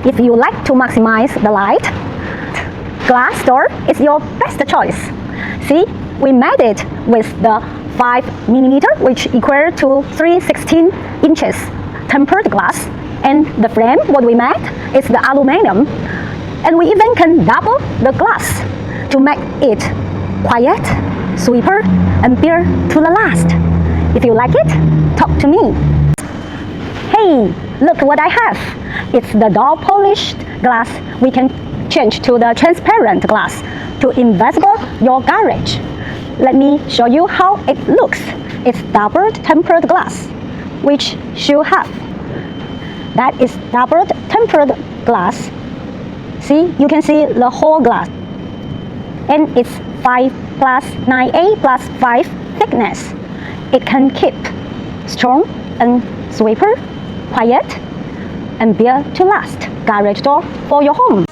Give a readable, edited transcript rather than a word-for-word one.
If you like to maximize the light, glass door is your best choice. See, we made it with the 5mm, which equal to 3/16 inches tempered glass, and the frame what we made is the aluminum, and we even can double the glass to make it quiet, sweeper, and bear to the last. If you like it, talk to me. Hey, look what I have. It's the door polished glass. We can change to the transparent glass to invisible your garage. Let me show you how it looks. It's double tempered glass, which you have. That is double tempered glass. See, you can see the whole glass. And it's 5 plus 9A plus 5 thickness. It can keep strong and sweeper, quiet, and bear to last garage door for your home.